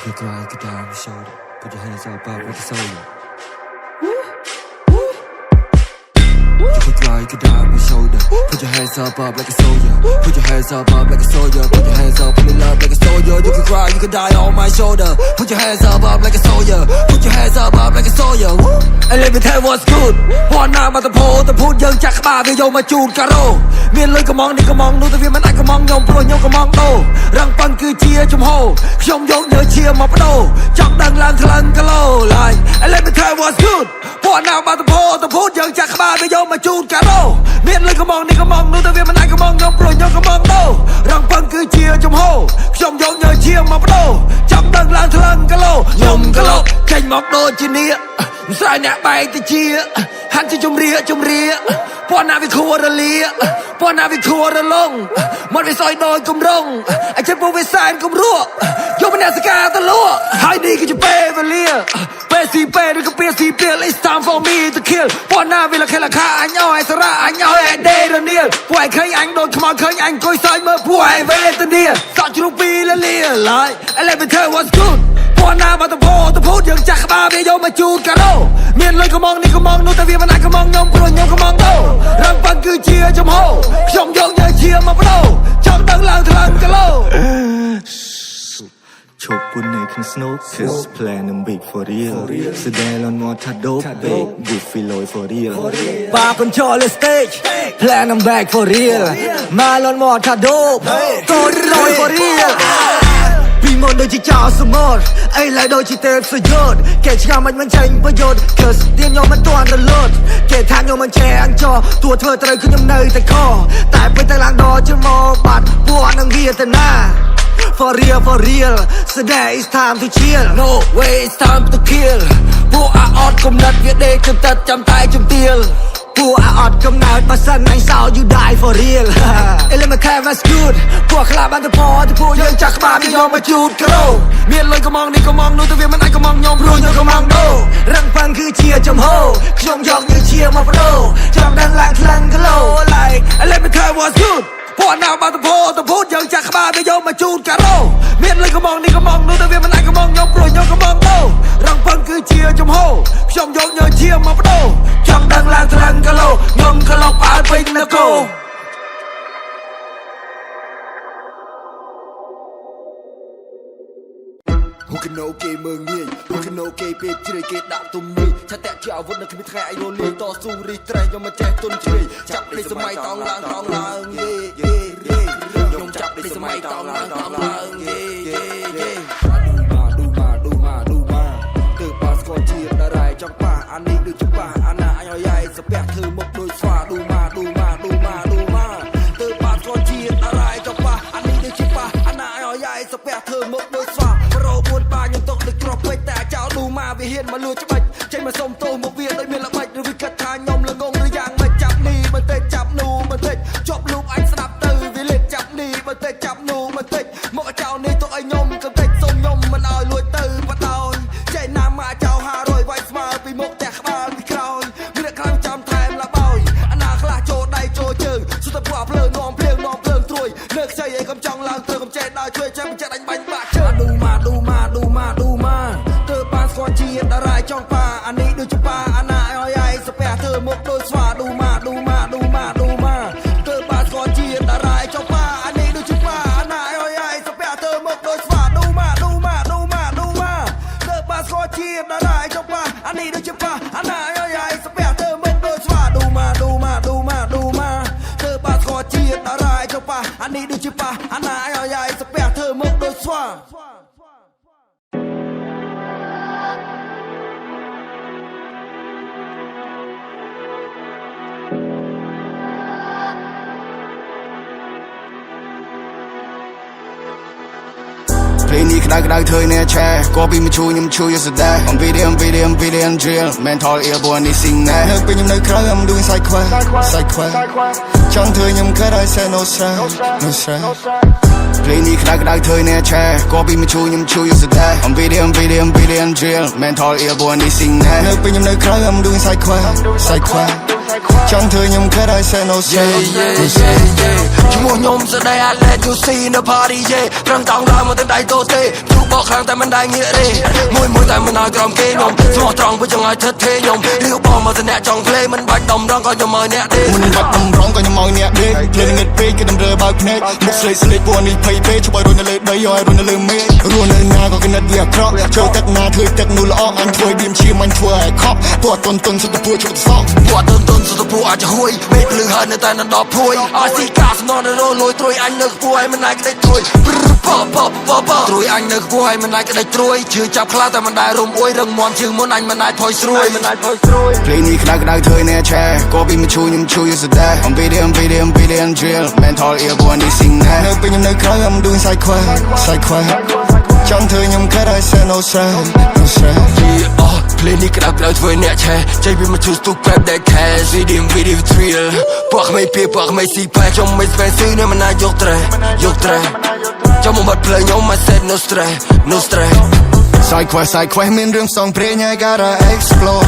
You cry, get down your shoulder. Put your hands up, like a soldier. You cry, get down your shoulder. Put your hands up, like a soldier. Put your hands up, like a soldier. Put your hands up, in love like a soldier. You can cry, you can die on my shoulder. Put your hands up, like a soldier. Put your hands up, like a soldier. And let me tell you what's good. One now, but the pole, the put young jack bar, we yo my June caro. Me and look among the among, no the women I come on, young pro, young among no. Rang punk cheer chum ho. Young young no cheer my pro. Jump down lang galo. Like, and let me tell you what's good. One now, but the pole, the put young jack bar, we yo my June caro. Me and look among the among, no the women I come on, young pro, young among no. Rang punk cheer chum ho. Young young no cheer my pro. Jump down lang galo. Young galo. Change my pro, Genia. Sai nè bay tới chia hắn chỉ chung ria bọn nào vì khua ra lia bọn nào vì khua ra lông một vì soi đôi cùng rong anh chết vô vì sai cùng rùa vô bên này sẽ ca ta lúa hai đi cái chụp bê và lia bê xì bê đừng có bê xì bê it's time for me to kill bọn nào vì là khai là khá anh ơi sao ra anh ơi anh đê ra niaពួកឯងឃើញអញដូចខ្មោចឃើញអញអង្គុយសើចមើលពួកឯងវេទនាសក់ជ្រូកពីលលាlại and let me tell you what's good bọn nào mà taoพูดយើងចាក់ក្បាលវាយកមកជូតកាដូមានលុយក៏មកនេះក៏មកនោះតែវាមិនអាចក៏មកខ្ញុំព្រោះខ្ញុំក៏មកដូរងប៉ាន់គឺជាចំហខ្ញុំយកញើជាមកបដូរចង់ដឹងឡើងថ្លឹងគីឡូឈប់ពុននៅក្នុង snow kiss plan នឹង big for real ស្ដែងលន់មកថា dope big good feel low for real បាcontrol the stage plan I'm back for real មកលន់មកថា dope good low for realពីមុនដូចជាចោលសមុទ្រអីឡើយដូចជាទេពសយុទ្ធគេឆ្ងាំមិនចាញ់ប្រយុទ្ធ Cause ទៀនខ្ញុំមិនទាន់រលត់គេថាខ្ញុំមិនចេះអញ្ចោតួធ្វើត្រូវគឺខ្ញុំនៅតែខតែពេលតែឡើងដល់ជាមកបាត់ពួកនឹងវាទៅណាFor real Today it's time to chill No way it's time to kill ពួកអាអត់កំណត់វាដេកចំទឹកចាំតែជំទាលពួកអាអត់កំណើតបើសិនអញសោ you die for real អេលេមិនខែ was good ពួកខ្លះបានទៅផទៅពួកយើងចាក់ក្បាលវាយកមកជូតក្រូមានលុយក៏មកនេះក៏មកនោះទៅវាមិនអាចក៏មកខ្ញុំព្រោះខ្ញុំក៏មកដូររឹងប៉ាន់គឺជាចំហខ្ញុំយកញើជាមកបដូរចាំដឹងឡើងថ្លឹងគីឡូ like and let me tell you what's good bọn nào mà taoพูดយើងចាក់ក្បាលវាយកមកជូតកាដូមានលុយក៏មកនេះក៏មកនោះទៅវាមិនអាចក៏មកខ្ញុំព្រោះខ្ញុំក៏មកដូររឹងប៉ាន់គឺជាចំហខ្ញុំយកញើជាមកបដូរចង់ដឹងឡើងថ្លឹងគីឡូខ្ញុំក៏ឡប់អើពេញនគរហូកណូគេមើងងាយហូកណូគេពេកជ្រៃគេដាក់ទុំនេះឆាតែជាអាវុធនៅគ្មានថ្ងៃឯងរលាយតស៊ូរីត្រេះខ្ញុំមិនចេះទុនជ្រៃចាប់ពីសម័យតង់ឡើងយេខ្ញុំចាប់ពីសម័យតង់ឡើងយេគឺប៉ាស្គាល់ជាតារ៉ៃចង់ប៉ាអានេះដូចជាប៉ាអាណាអញឲ្យស្ពះធ្វើមុខដូចស្វាឌូម៉ាគឺប៉ាស្គាល់ជាតារ៉ៃចង់ប៉ាអានេះដូចជាប៉ាអាណាអញឲ្យស្ពះធ្វើមុខដូចស្វាខ្ញុំຕົកដូចក្របពេជ្រតែចោលឌូម៉ាវាហ៊ានមកលួចច្បាច់ចេញមកសុំទោសមកវាដូចមានល្បិចឬវាគិតថាខ្ញុំល្ងងឬយ៉ាងមិនចាប់នេះមិនទេចាប់នោះមិនទេជាប់លូបអញស្ដាប់ទៅវាលេចចាប់នេះមិនទេចាប់នោះមិនទេមកចោលនេះទុកឲ្យខ្ញុំកំទេចសុំខ្ញុំមិនឲ្យលួចទៅបដោយចេញណាមកចោល500វាយស្មើពីមុខតែក្បាលពីក្រោយមានខ្លាំងចាំថែមឡាបយអាណាខ្លះចូលដៃចូលជើងសុទ្ធតែពួកភ្លើងនាំភ្លើងត្រួយលើខ្ចីអីកុំចង់ឡើងទៅកុំចេះដល់ជួយចាំចិត្តអញបាញ់បាក់ជើងឌូម៉ាទៅបានស្គាល់ជាតារ៉ៃចង់ប៉ាអានេះដូចជាប៉ាអាណាឲ្យឯងស្ពះធ្វើមុខដូចស្វាឌូម៉ាទៅបានស្គាល់ជាតារ៉ៃចង់ប៉ាអានេះដូចជាប៉ាអាណាឲ្យឯងស្ពះធ្វើមុខដូចស្វាឌូម៉ាទៅបានស្គាល់ជាតារ៉ៃចង់ប៉ាអានេះដូចជាប៉ាអាណាឲ្យឯងស្ពះធ្វើមុខដូចស្វាឌូម៉ាទៅបានស្គាល់ជាតារ៉ៃចង់ប៉ាអានេះដូចជាប៉ាអាណាឲ្យឯងស្ពះធ្វើមុខដូចស្វាពេលនេះក្តៅធ្វើអ្នកឆែក៏ពីមកខ្ញុំជួយយកស្ដាយអំពីរៀង drill mental ill boy នេះស៊ីងណែនៅពេលខ្ញុំនៅក្រៅ I'm doing side quest ចង់ធ្វើខ្ញុំកើតឲ្យ say no stress ពេលនេះក្តៅធ្វើអ្នកឆែក៏ពីមកខ្ញុំជួយយកស្ដាយអំពីរៀង drill mental ill boy នេះស៊ីងណែនៅពេលខ្ញុំនៅក្រៅ I'm doing side quest ចង់ធ្វើខ្ញុំកើតឲ្យ say no stress ឈ្មោះខ្ញុំស្ដី I let you see នៅ party យេត្រឹងតង់ឡើងមកទៅដៃតូទេ ទូបកខ្លាំងតែមិនដែលងាកទេមួយតែមិនឲ្យក្រំគេខ្ញុំស្មោះត្រង់ព្រោះចង់ឲ្យថិតទេខ្ញុំរៀបបងមកតែអ្នកចង់ភ្លេមិនបាច់ដំរងក៏ខ្ញុំឲ្យអ្នកទេមិនបាច់ដំរងក៏ខ្ញុំឲ្យអ្នកទេភ្លេងងឹតពេកគឺដំរើបើកភ្នែកមុខស្លេកពួកនេះភ័យពេកជួយរស់នៅលើដីឲ្យរស់នៅលើមេឃរស់នៅណាក៏គណិតវាអាក្រក់ចូលទឹកណាធ្វើទឹកនោះល្អអញធ្វើឌៀមជាមិនធ្វើឲ្យខប់ពួកតុនសុទ្ធពួកជុំសក់ពួកតុនសុទ្ធពួកអាចហួយមេឃលឺហើយនៅតែនឹងដល់ភួយអាស៊ីកាសំណនរលួយត្រួយអញនៅខ្ពស់ឲ្យមិនអាចក្តីត្រួយត្រួយអញនៅខ្ពស់ឲ្យមិនអាចក្តីត្រួយជឿចាប់ខ្លះតែមិនដែលរំអួយរឹងមាំជើងមុនអញមិនអាចផុយស្រួយភ្លេងនេះក្តៅធ្វើអ្នកឆែក៏ពីមិនឈូខ្ញុំឈូយសដែរអំពីdrill mental ear ពួកនេះស៊ីងណានៅពេលខ្ញុំនៅក្រៅ I'm doing side quest ចង់ធ្វើខ្ញុំខិតឲ្យ say no stress ភ្លេងនេះក្តៅធ្វើអ្នកឆែចេញពីមកឈូស្ទូ grab that cash video thrill ពួកក្មេងពីពួកក្មេងស៊ីផែខ្ញុំមិនស្វែងស៊ីនៅមិនអាចយកត្រេចាំមកបាត់ភ្លេងខ្ញុំ I said no stress side quest មានរឿងផ្សងព្រេងឲ្យ gotta explore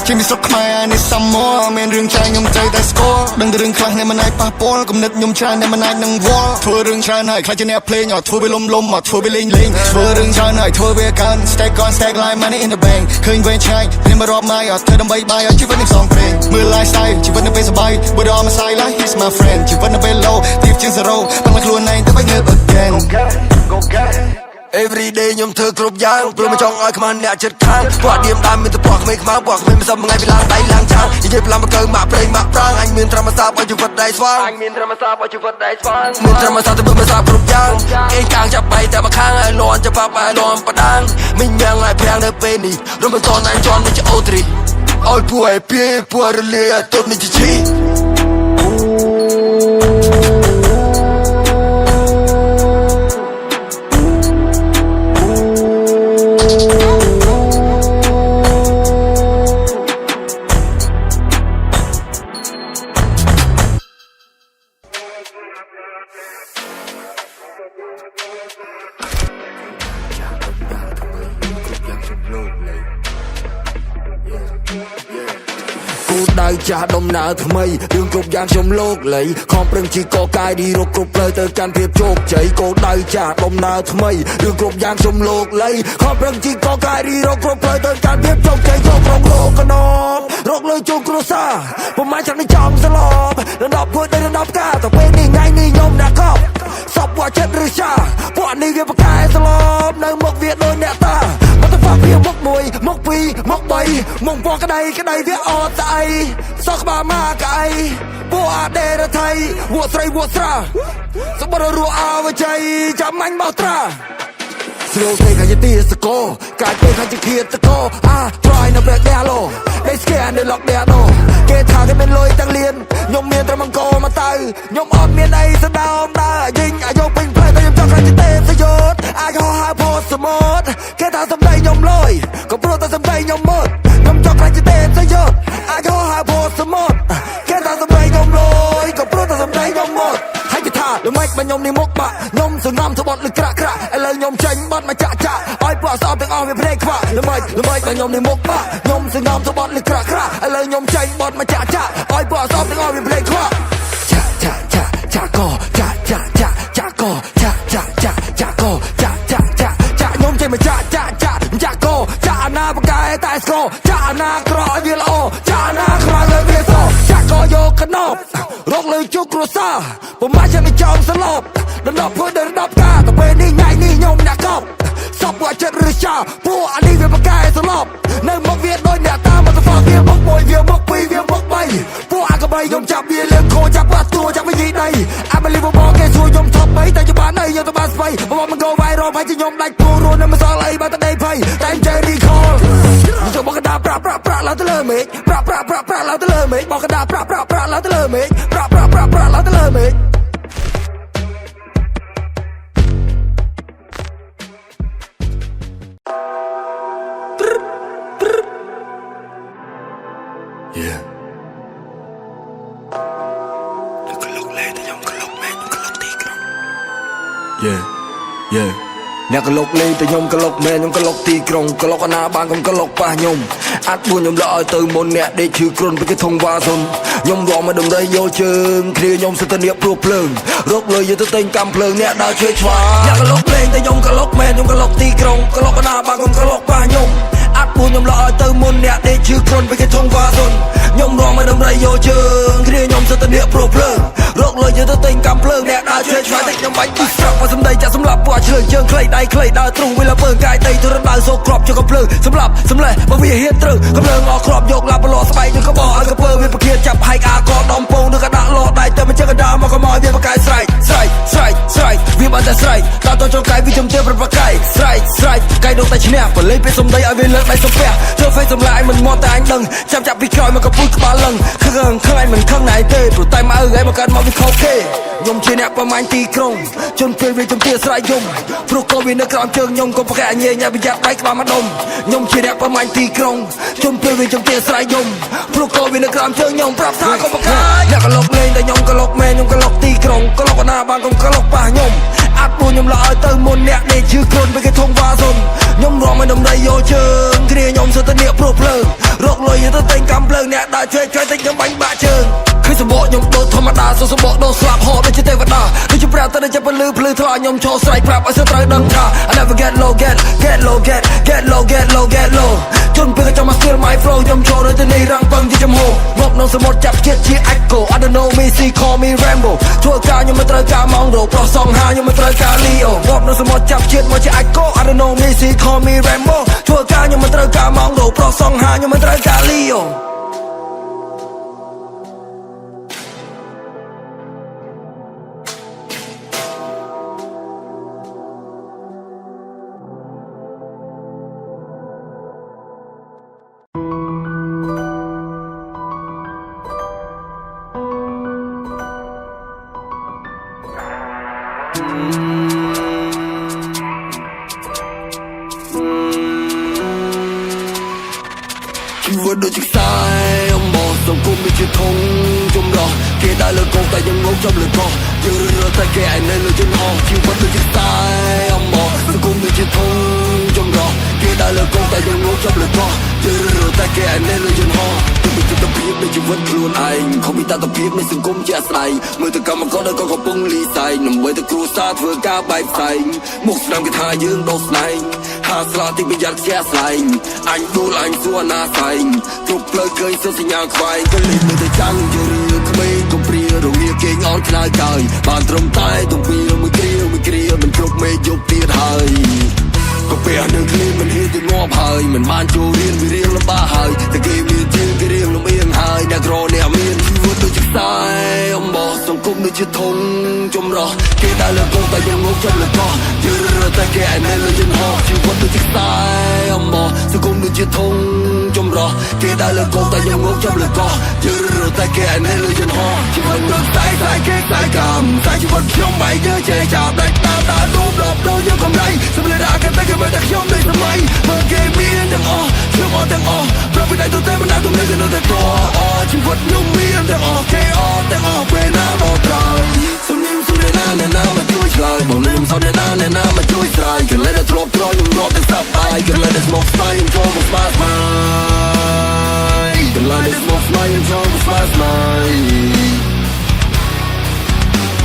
ជាមិស្រុកខ្មែរនេះ some more មានរឿងចាញ់ខ្ញុំត្រូវតែ score ដឹងរឿងខ្លះអ្នកមិនអាចប៉ះពាល់គំនិតខ្ញុំច្រើនអ្នកមិនអាចនឹងវល់ធ្វើរឿងច្រើនហើយខ្លាចជាអ្នកភ្លេងអត់ធ្វើវាលំអត់ធ្វើវាលេងធ្វើរឿងច្រើនហើយធ្វើវាកើន stack line money in the bank ឃើញវែងឆ្ងាយព្រាមរອບម៉ាយអត់ធ្វើដើម្បីបាយឲ្យជីវិតនេះផ្សងព្រេងមើល lifestyle ជីវិតនៅពេលសប្បាយ but all my side life he's my friend ជីវិតនៅពេល low ទៀបជាង zero ប៉ុន្តែខ្លួនឯងទៅវិញ again go get it Every day ខ្ញុំធ្វើគ្រប់យ៉ាងព្រោះមិនចង់ឲ្យខ្មាំងអ្នកចិត្តខាងពួកឌៀមដើមមានតែពួកក្មេងខ្មៅពួកក្មេងមិនសមថ្ងៃពីឡើងដៃឡើងចាងនិយាយប្លំបកើម៉ាក់ប្រេងម៉ាក់ប្រាំងអញមានត្រឹមសាបឲ្យជីវិតដៃស្វាងមានត្រឹមសាបទៅធ្វើមិនសាបគ្រប់យ៉ាងអេកាងចាប់បីតែមកខាងឲ្យលន់ចាប់ឲ្យលន់បដាងមិនញ៉ាំងឲ្យប្រាំងនៅពេលនេះរំមិនតអញជន់នេះជាអូទ្រីឲ្យពួកឲ្យពីពួករលាទុតនេះជាឈីដៅចាស់ដំណើរថ្មីរឿងគ្រប់យ៉ាងខ្ញុំលោកលៃខំប្រឹងជីកកាយឌីរកគ្រប់ផ្លូវទៅកាន់ភាពជោគជ័យគោលដៅចាស់ដំណើរថ្មីរឿងគ្រប់យ៉ាងខ្ញុំលោកលៃខំប្រឹងជីកកាយឌីរកគ្រប់ផ្លូវទៅកាន់ភាពជោគជ័យចូលក្នុងលោកកណប់រកលើជោគគ្រួសារប្រមាណchẳngនេះចំស្លប់ដល់ពួយដល់ដល់ផ្កាទៅពេលនេះថ្ងៃនេះខ្ញុំអ្នកកប់សពពួកចិត្តឬចាពួកនេះវាប្រកែស្លប់នៅមុខវាដូចអ្នកតាមកទៅវាមុខមួយមុខពីរមុខបីមុខពណ៌ក្តីវាអត់ស្អីសក់ក្បាលម៉ាកអីពួកអាដេរថៃវក់ស្រីវក់ស្រាសម្បត្តិរੂអវជ័យចាំអញមកត្រាស្រូវពេកហើយទីសកោកាយពេកហើយជាគៀតកោtry នៅបែកដែរឡូដេស្កែននៅឡុកដែរណូគេថាគេមានលុយទាំងលៀនខ្ញុំមានត្រឹមអង្គមកទៅខ្ញុំអត់មានអីស្ដោមដែរយិញអាយុពេញផ្លែតែខ្ញុំចង់ឲ្យទេសយុទ្ធអាចហោះហើរផុសសមុទ្រគេថាសម្ដីខ្ញុំលុយក៏ព្រោះតែសម្ដីខ្ញុំមុតខ្ញុំចង់ឲ្យទេសយុទ្ធអាចហោះហើរផុសសមុទ្រគេថាសម្ដីខ្ញុំលុយក៏ព្រោះតែសម្ដីខ្ញុំមុតហើយគេថាល្មិចខ្ញុំនេះមុខបាក់ខ្ញុំសងំទៅបត់លើក្រាក់ឥឡូវខ្ញុំចេញបត់មកចាក់ឲ្យពួកអសទាំងអស់វាភ្នែកខ្វាក់ល្មិចខ្ញុំនេះមុខបាក់ខ្ញុំសងំទៅបត់លើក្រាក់ឥឡូវខ្ញុំចេញបត់មកចាក់ឲ្យពួកអសទាំងអស់វាភ្នែកខ្វាក់ចាក់កោចាក់កោខ្ញុំចេញមកចាក់កោចាក់អាណាបកែតែស្គរចាក់អាណាក្រឲ្យវាល្អចាក់អាណាក្រឲ្យវាសចាក់កោយកកណប់រកលើជោគគ្រួសារប្រមាណចាំចង់ស្លប់ដល់ពួយដល់ដល់ផ្កាទៅពេលនេះថ្ងៃនេះខ្ញុំអ្នកកប់សពពួកចិត្តឬចាពួកអានេះវាបកែស្លប់នៅមកវាដូចអ្នកតាមមកទៅហ្វវាមកមួយវាមកពីរវាមកបីពួកអាកបីខ្ញុំចាប់វាលើខោចាប់បាត់ទួចាប់វិធីដីអាមេលីបបងគេសួរខ្ញុំថប់3តែច្បាស់អីយកទៅបានស្បៃបងមិន go viral ហើយខ្ញុំដាច់ពូរនៅមិនសល់អីបើតែដីភ័យតែចេះ recall ខ្ញុំបកកដាប្រាក់ឡើងទៅលើមេឃប្រាក់ឡើងទៅលើមេឃបកកដាប្រាក់ឡើងទៅលើមេឃប្រាក់ឡើងទៅលើមេឃ អ្នកកលុកលេងតែខ្ញុំកលុកមែនខ្ញុំកលុកទីក្រុងកលុកអាណាបានកុំកលុកប៉ះខ្ញុំអាចបួនខ្ញុំលើឲ្យទៅមុនអ្នកដេកឈឺគ្រុនពីគេធំវ៉ាសុនខ្ញុំរំមកដំរីយកជើងគ្នាខ្ញុំសិតតែនៀកព្រោះភ្លើងរកលុយយកទៅទិញកម្មភ្លើងអ្នកដើរឆ្វេងឆ្វាយអ្នកកលុកលេងតែខ្ញុំកលុកមែនខ្ញុំកលុកទីក្រុងកលុកអាណាបានកុំកលុកប៉ះខ្ញុំអាចបួនខ្ញុំលើឲ្យទៅមុនអ្នកដេកឈឺគ្រុនពីគេធំវ៉ាសុនខ្ញុំរំមកដំរីយកជើងគ្នាខ្ញុំសិតតែនៀកព្រោះភ្លើងរកលុយយកទៅទិញកម្មភ្លើងអ្នកដើរឆ្វេងឆ្វាយតែខ្ញុំបាច់ពីស្រាប់មកសំដីចាក់សម្លាប់ពួកឆ្លើយជើងខ្លីដៃខ្លីដើរទ្រូងវាលើពើកាយដីទៅរំដៅសូក្របជើងកំភ្លើងសម្លាប់សម្លេះបើវាហ៊ានត្រូវកំភ្លើងអស់គ្រាប់យកឡាប់ប្រឡោស្បែកនឹងកបោឲ្យកពើវាប្រគៀតចាប់ហែកអាកដំពងនឹងក៏ដាក់លោដៃទៅមិនចឹងក៏ដើរមកកុំឲ្យវាប្រកាយស្រែកវាបានតែស្រែកតើតចុងកាយវាជំទាវប្រកាយស្រែកកាយដងតែឈ្នះបលេងពេលសំដីឲ្យវាលើកដៃសំពះធ្វើហ្វេសសម្លាយមិនមកតែអញដឹងចាប់ពីក្រោយមកកពុយក្បាលលឹងខឹងខ្លាញ់មិនខឹងណៃទេព្រោះតែមកឲ្យមកកើតមកវាខុសគេខ្ញុំជាអ្នកប្រមាញ់ទីក្រុងជន់ពេលវាជំទាវស្រែកយំព្រោះកូនវានៅក្រោមជើងខ្ញុំក៏ប្រកែកញ៉េញ៉ាប្រយ័ត្នបែកក្បាលមកដុំខ្ញុំជាអ្នកប្រមាញ់ទីក្រុងជន់ពេលវាជំទាវស្រែកយំព្រោះកូនវានៅក្រោមជើងខ្ញុំប្រាប់ថាក៏ប្រកែកអ្នកកលុកលេងតែខ្ញុំកលុកមែនខ្ញុំកលុកទីក្រុងកលុកអាណាបានកុំកលុកប៉ះខ្ញុំអាចបួនខ្ញុំលើឲ្យទៅមុនអ្នកនេះជឿខ្លួនពេលគេធំវ៉ាសុនខ្ញុំរំឲ្យដំរីយកជើងគ្នាខ្ញុំសិតតែនៀកព្រោះភ្លើងរកលុយទៅទិញកម្មភ្លើងអ្នកដើរឆ្វេងឆ្វៃតែខ្ញុំបាញ់បាក់ជើងឃើញសម្បកខ្ញុំដូចធម្មតាសសម្បកដូចស្លាប់ហោដូចជាទេវតាដូចជាប្រាទៅដូចជាពលឺភ្លឺថ្លាខ្ញុំឈរស្រែកប្រាប់ឲ្យសិត្រូវដឹងថា I never get low get low ជន់ពេលក៏ចាំមក steal my flow ខ្ញុំចូលនៅទីនេះរាំងពឹងជាចំហមកនៅសមុទ្រចាប់ជាតិជា Echo I don't know me see call me Rambo ធ្វើការខ្ញុំមិនត្រូវការម៉ងរោប្រុសសងហាខ្ញុំមិនត្រូវការ Leo មកនៅសមុទ្រចាប់ជាតិមកជា Echo I don't know me see call me Rambo ធ្វើការខ្ញុំមិនត្រូវការម៉ងរោប្រុសសងហាខ្ញុំមិនត្រូវការ Leoជីវិតដូចជាខ្សែអំបោះសង្គមវាជាធំចម្រោះគេដើរលើកងតែយើងងងចាប់លើកោះយើងរើតែគេឯនៅលើជន់ហោះជីវិតដូចជាខ្សែអំបោះសង្គមវាជាធំចម្រោះគេដើរលើកងតែយើងងងចាប់លើកោះយើងរើតែគេឯនៅលើជន់ហោះទៅពីទស្សនភាពនៃជីវិតខ្លួនឯងខំពីតតភាពនៃសង្គមជាអាស្រ័យមើលទៅកម្មករដែលក៏កំពុងលីសែងដើម្បីទៅគ្រួសារធ្វើការបែកផ្សែងមកស្ដាំគេថាយើងដោះស្នែងហាស្លាទីប្រយ័ត្នខ្ជះស្លែងអញដួលអញសួរណាសែងគ្រប់ផ្លូវឃើញសុសញ្ញាខ្វាយក៏លេងមើលទៅចាំងជារឿងក្មេងកំព្រារងាគេងអត់ខ្លាចកាយបានត្រឹមតែទំពីមួយគ្រាមិនគ្រប់មេយប់ទៀតហើយក៏ពេលនៅគ្លីមិនហ៊ានទៅងាប់ហើយមិនបានចូលរៀនវារៀងលំបាកហើយតែគេមានជាងគេរៀងលំអៀងហើយអ្នកក្រអ្នកមានជីវិតដូចជាខ្សែអំបោះសង្គមដូចជាធំចម្រោះគេដើរលើកងតែយើងងងចាប់លើកោះយើងរើតែគេឯនៅលើជន់ហោះជីវិតដូចជាខ្សែអំបោះសង្គមដូចជាធំចម្រោះគេដើរលើកងតែយើងងងចាប់លើកោះយើងរើតែគេឯនៅលើជន់ហោះជីវិតដូចខ្សែគេខ្សែកម្មខ្សែជីវិតខ្ញុំបែកយើងចេះចាប់ដាច់ដើររូបដល់ដូចយើងកំឡៃសម្លេងអាកតែគេមិនតែខ្ញុំនៃសម័យមើលគេមានទាំងអស់ខ្ញុំអត់ទាំងអស់ប្រាប់ពីដៃទៅតែមិនដាក់ទំនេរទៅនៅតែតជីវិតខ្ញុំមានទាំងអស់គេអត់ទាំងអស់ពេលណាមកត្រង់សំលៀងសុរិណាអ្នកណាមកជួយឆ្លើយបងលឹមសតអ្នកណាមកជួយស្រ័យគេលេតែធ្លាប់ត្រង់ខ្ញុំរត់តែស្ដាប់បាយគេលេតែស្មោកស្មាយចូលមកស្មាតម៉ៃគេលេតែស្មោកស្មាយចូលមកស្មាតម៉ៃ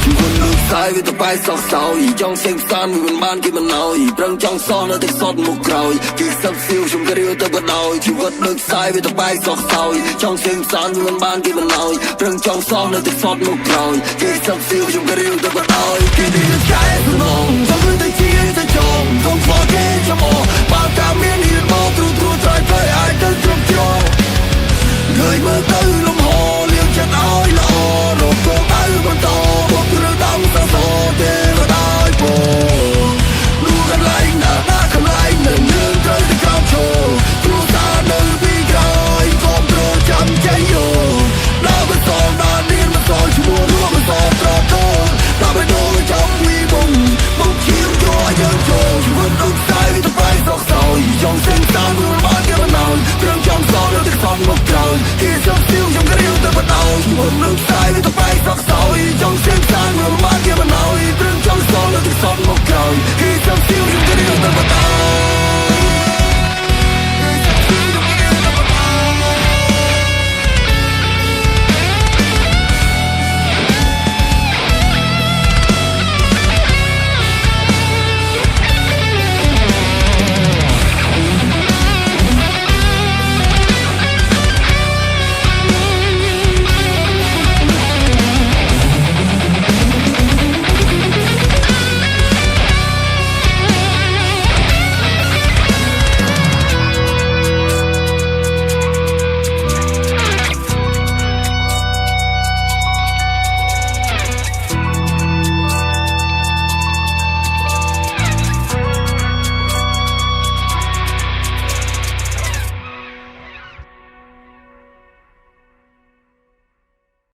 ជីវិតលោកស្អាយវាទៅបែកសោកសោយចង់សេងផ្សានវាមិនបានគេមិនណយប្រឹងចង់សោះនៅតែសតមុខក្រោយគេសឹកស៊ីវខ្ញុំក៏រៀវទៅបដ ôi ជីវិតលោកស្អាយវាទៅបែកសោកសោយចង់សេងផ្សានវាមិនបានគេមិនណយប្រឹងចង់សោះនៅតែសតមុខក្រោយគេសឹកស៊ីវខ្ញុំក៏រៀវទៅបដ ôi គេនេះឆ្កែសំឡងចង់ទៅជាទៅចង់កុំខ្វល់គេចាំអបើតាមមាននេះមកទ្រូទ្រត្រៃទៅអាចទៅជុំជ្រោងឃើញមើលទៅលំ